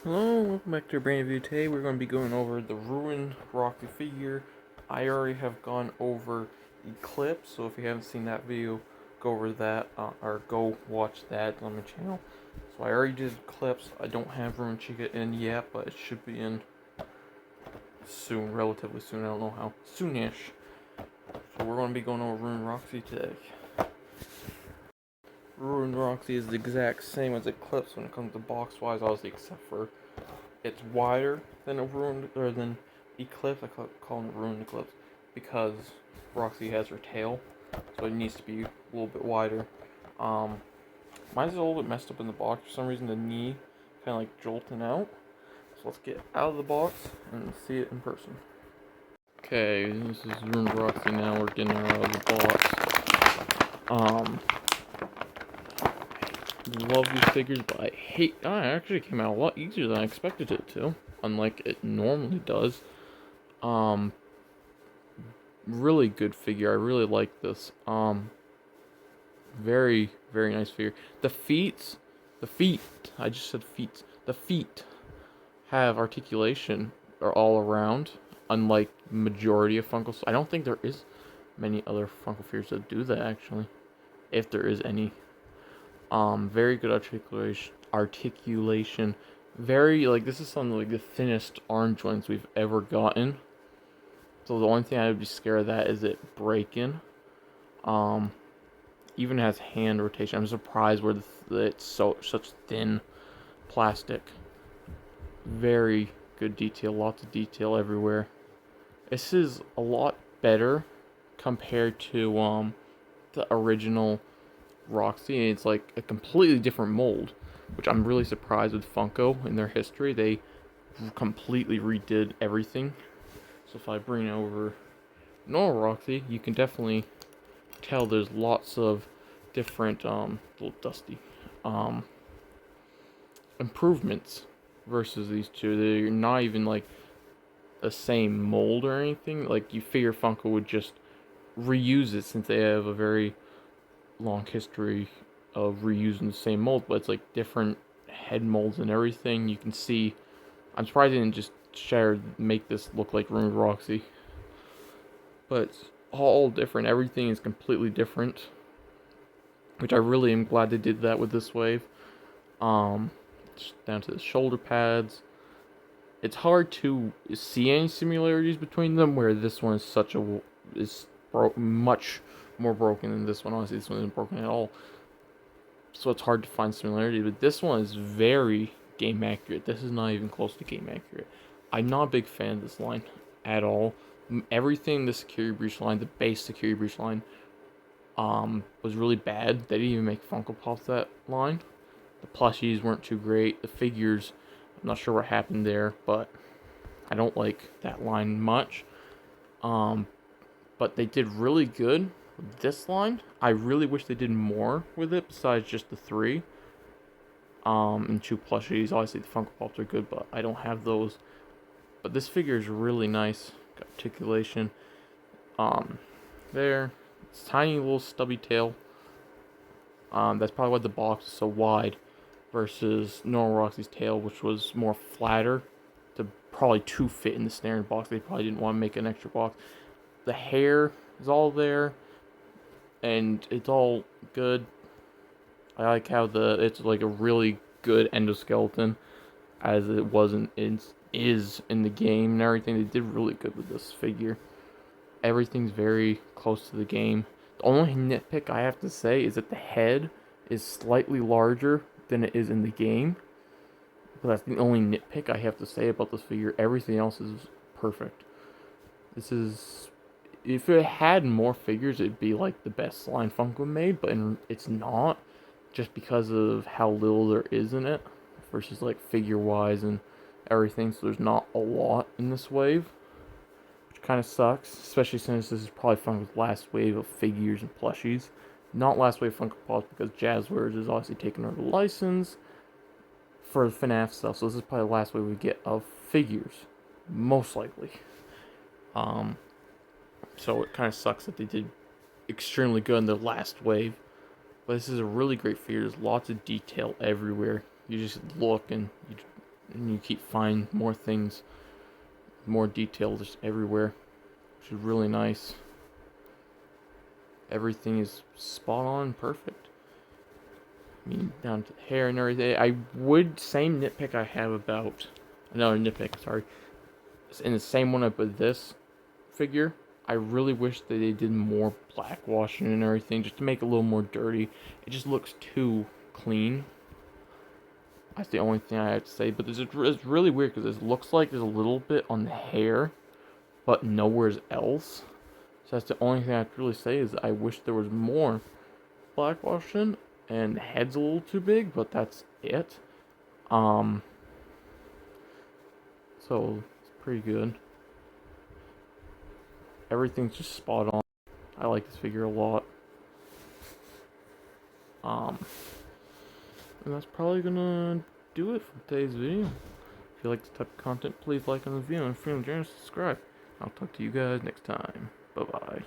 Hello, welcome back to a brand new video. Today we're going to be going over the ruined Roxy figure. I already have gone over Eclipse, so if you haven't seen that video, go over that, or go watch that on my channel. So I already did Eclipse. I don't have Ruined Chica in yet, but it should be in soon, relatively soon. I don't know how soonish. So we're going to be going over Ruined Roxy today. Ruined Roxy is the exact same as Eclipse when it comes to box-wise, obviously, except for it's wider than a ruined or than Eclipse. I call it ruined Eclipse because Roxy has her tail, so it needs to be a little bit wider. Mine's a little bit messed up in the box for some reason. The knee kind of like jolting out. So let's get out of the box and see it in person. Okay, this is ruined Roxy now. We're getting her out of the box. Love these figures, but it actually came out a lot easier than I expected it to, unlike it normally does. Really good figure. I really like this. Very, very nice figure. The feet, I just said feet. The feet have articulation all around, unlike majority of Funkos. I don't think there is many other Funko figures that do that, actually, if there is any. Very good articulation. Very, like, this is some, like, the thinnest arm joints we've ever gotten. So the only thing I would be scared of that is it breaking. Even has hand rotation. I'm surprised where it's such thin plastic. Very good detail. Lots of detail everywhere. This is a lot better compared to the original Roxy. It's like a completely different mold, which I'm really surprised with Funko in their history. They completely redid everything. So if I bring over normal Roxy, you can definitely tell there's lots of different, a little dusty, improvements versus these two. They're not even like the same mold or anything. Like, you figure Funko would just reuse it since they have a very long history of reusing the same mold, but it's like different head molds and everything. You can see, I'm surprised they didn't just make this look like Ruined Roxy. But it's all different. Everything is completely different, which I really am glad they did that with this wave. Just down to the shoulder pads. It's hard to see any similarities between them, where this one is much more broken than this one. Honestly, this one isn't broken at all. So it's hard to find similarity, but this one is very game accurate. This is not even close to game accurate. I'm not a big fan of this line at all. Everything, the security breach line, the base security breach line, was really bad. They didn't even make Funko Pops that line. The plushies weren't too great. The figures, I'm not sure what happened there, but I don't like that line much. But they did really good with this line. I really wish they did more with it besides just the 3. And 2 plushies. Obviously the Funko Pops are good, but I don't have those. But this figure is really nice. Got articulation. There. It's tiny little stubby tail. That's probably why the box is so wide versus normal Roxy's tail, which was more flatter probably to fit in the standard box. They probably didn't want to make an extra box. The hair is all there, and it's all good. I like how it's like a really good endoskeleton, as it is in the game and everything. They did really good with this figure. Everything's very close to the game. The only nitpick I have to say is that the head is slightly larger than it is in the game. But that's the only nitpick I have to say about this figure. Everything else is perfect. If it had more figures, it'd be like the best line Funko made, but it's not, just because of how little there is in it versus like figure wise and everything. So there's not a lot in this wave, which kind of sucks, especially since this is probably Funko's last wave of figures and plushies. Not last wave Funko Pops, because Jazzwares is obviously taking over the license for FNAF stuff. So this is probably the last wave we get of figures, most likely. So it kind of sucks that they did extremely good in the last wave. But this is a really great figure. There's lots of detail everywhere. You just look and and you keep finding more things, more detail just everywhere, which is really nice. Everything is spot on, perfect. I mean, down to the hair and everything. I would, same nitpick I have about, another nitpick, sorry. It's in the same one I put this figure. I really wish that they did more black washing and everything, just to make it a little more dirty. It just looks too clean. That's the only thing I have to say. But it's really weird because it looks like there's a little bit on the hair, but nowhere else. So that's the only thing I have to really say is I wish there was more black washing, and the head's a little too big, but that's it. So it's pretty good. Everything's just spot on. I like this figure a lot. Um, and that's probably gonna do it for today's video. If you like this type of content, please like on the video and if you're feeling generous, subscribe. I'll talk to you guys next time. Bye bye.